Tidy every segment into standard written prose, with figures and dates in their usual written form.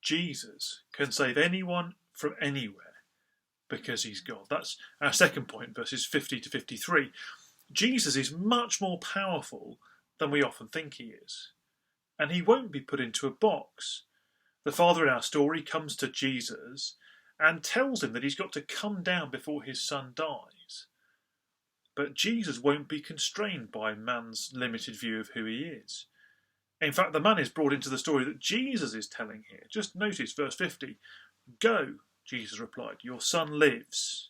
Jesus can save anyone from anywhere because he's God. That's our second point, verses 50 to 53. Jesus is much more powerful than we often think he is. And he won't be put into a box. The father in our story comes to Jesus and tells him that he's got to come down before his son dies. But Jesus won't be constrained by man's limited view of who he is. In fact, the man is brought into the story that Jesus is telling here. Just notice verse 50. "Go," Jesus replied, "your son lives."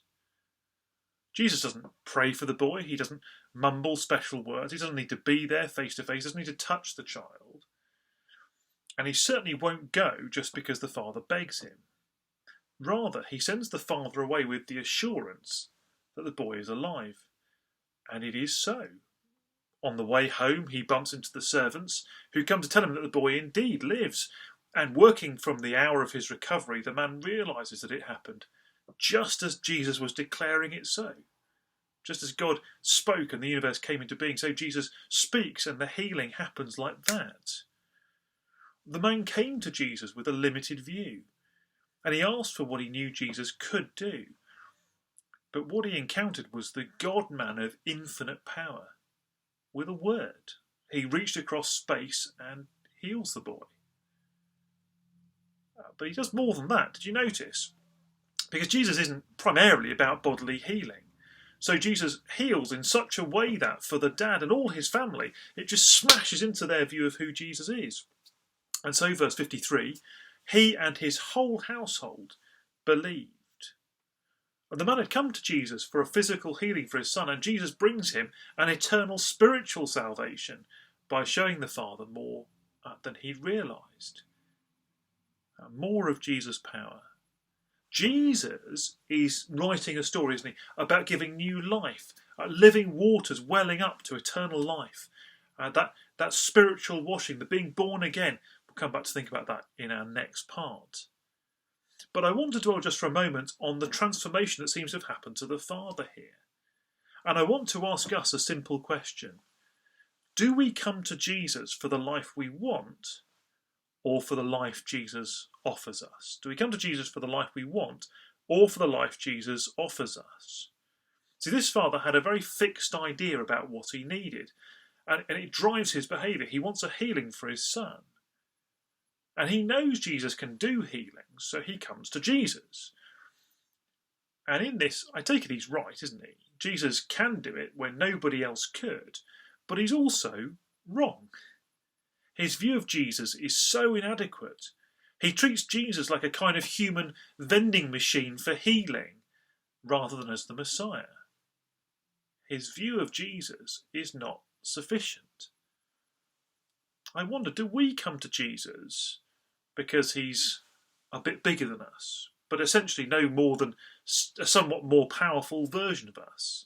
Jesus doesn't pray for the boy. He doesn't mumble special words. He doesn't need to be there face to face. He doesn't need to touch the child. And he certainly won't go just because the father begs him. Rather, he sends the father away with the assurance that the boy is alive. And it is so. On the way home, he bumps into the servants who come to tell him that the boy indeed lives. And working from the hour of his recovery, the man realises that it happened just as Jesus was declaring it so. Just as God spoke and the universe came into being, so Jesus speaks and the healing happens like that. The man came to Jesus with a limited view, and he asked for what he knew Jesus could do. But what he encountered was the God-man of infinite power. With a word, he reached across space and heals the boy. But he does more than that. Did you notice? Because Jesus isn't primarily about bodily healing. So Jesus heals in such a way that for the dad and all his family, it just smashes into their view of who Jesus is. And so, verse 53, he and his whole household believed. And the man had come to Jesus for a physical healing for his son, and Jesus brings him an eternal spiritual salvation by showing the Father more than he realised. More of Jesus' power. Jesus is writing a story, isn't he, about giving new life, living waters welling up to eternal life. That spiritual washing, the being born again. We'll come back to think about that in our next part. But I want to dwell just for a moment on the transformation that seems to have happened to the Father here. And I want to ask us a simple question. Do we come to Jesus for the life we want, or for the life Jesus offers us? Do we come to Jesus for the life we want, or for the life Jesus offers us? See, this father had a very fixed idea about what he needed, and it drives his behaviour. He wants a healing for his son. And he knows Jesus can do healings, so he comes to Jesus. And in this, I take it he's right, isn't he? Jesus can do it when nobody else could, but he's also wrong. His view of Jesus is so inadequate. He treats Jesus like a kind of human vending machine for healing, rather than as the Messiah. His view of Jesus is not sufficient. I wonder, do we come to Jesus because he's a bit bigger than us, but essentially no more than a somewhat more powerful version of us?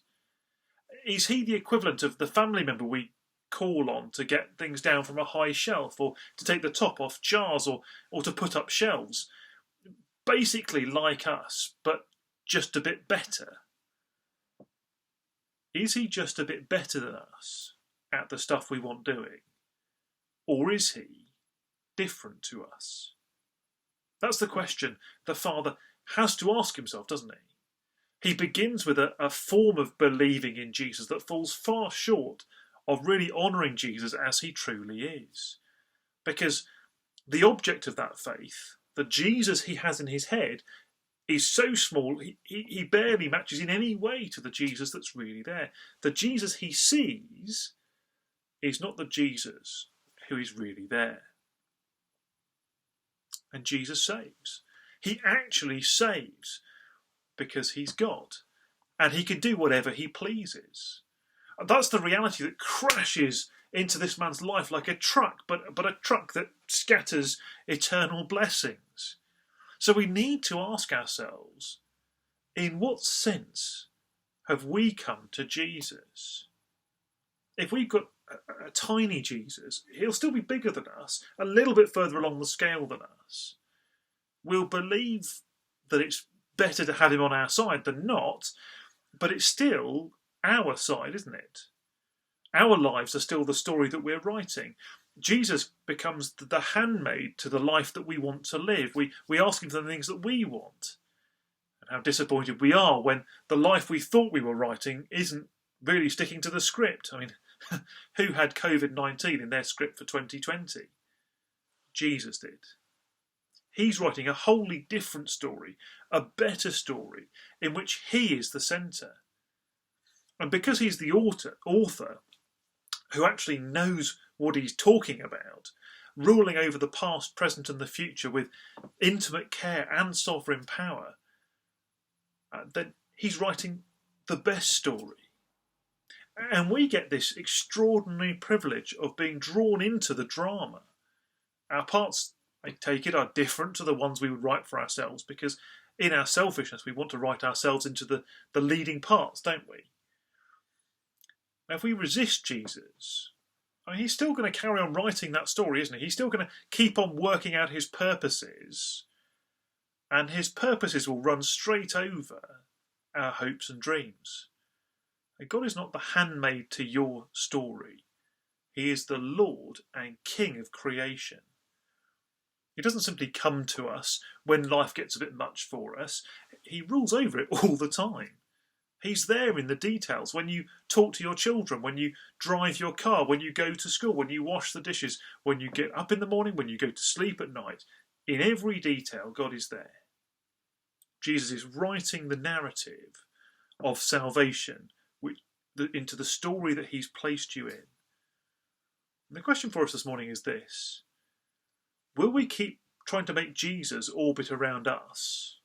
Is he the equivalent of the family member we call on to get things down from a high shelf, or to take the top off jars, or to put up shelves? Basically like us, but just a bit better. Is he just a bit better than us at the stuff we want doing? Or is he different to us? That's the question the Father has to ask himself, doesn't he? He begins with a form of believing in Jesus that falls far short of really honouring Jesus as he truly is. Because the object of that faith, the Jesus he has in his head, is so small, he barely matches in any way to the Jesus that's really there. The Jesus he sees is not the Jesus who is really there. And Jesus saves. He actually saves because he's God, and he can do whatever he pleases. And that's the reality that crashes into this man's life like a truck, but a truck that scatters eternal blessings. So we need to ask ourselves, in what sense have we come to Jesus? If we've got a tiny Jesus, he'll still be bigger than us, a little bit further along the scale than us. We'll believe that it's better to have him on our side than not, but it's still our side, isn't it? Our lives are still the story that we're writing. Jesus becomes the handmaid to the life that we want to live. We ask him for the things that we want. And how disappointed we are when the life we thought we were writing isn't really sticking to the script. I mean, who had COVID-19 in their script for 2020? Jesus did. He's writing a wholly different story, a better story, in which he is the centre. And because he's the author who actually knows what he's talking about, ruling over the past, present and the future with intimate care and sovereign power, then he's writing the best story. And we get this extraordinary privilege of being drawn into the drama. Our parts, I take it, are different to the ones we would write for ourselves, because in our selfishness we want to write ourselves into the leading parts, don't we? Now, if we resist Jesus, I mean, he's still going to carry on writing that story, isn't he? He's still going to keep on working out his purposes, and his purposes will run straight over our hopes and dreams. And God is not the handmaid to your story. He is the Lord and King of creation. He doesn't simply come to us when life gets a bit much for us. He rules over it all the time. He's there in the details. When you talk to your children, when you drive your car, when you go to school, when you wash the dishes, when you get up in the morning, when you go to sleep at night. In every detail, God is there. Jesus is writing the narrative of salvation into the story that he's placed you in. And the question for us this morning is this: will we keep trying to make Jesus orbit around us?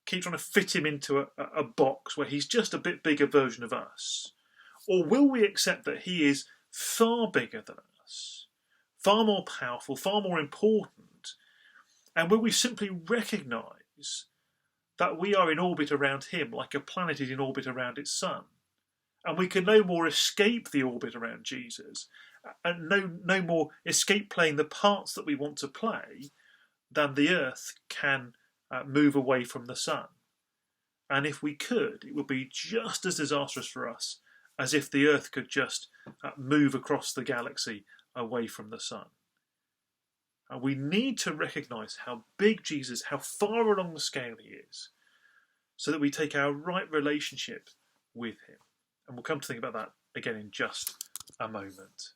Keep trying to fit him into a box where he's just a bit bigger version of us? Or will we accept that he is far bigger than us, far more powerful, far more important? And will we simply recognise that we are in orbit around him like a planet is in orbit around its sun? And we can no more escape the orbit around Jesus, and no more escape playing the parts that we want to play, than the earth can move away from the sun. And if we could, it would be just as disastrous for us as if the earth could just move across the galaxy away from the sun. And we need to recognise how big Jesus, how far along the scale he is, so that we take our right relationship with him. And we'll come to think about that again in just a moment.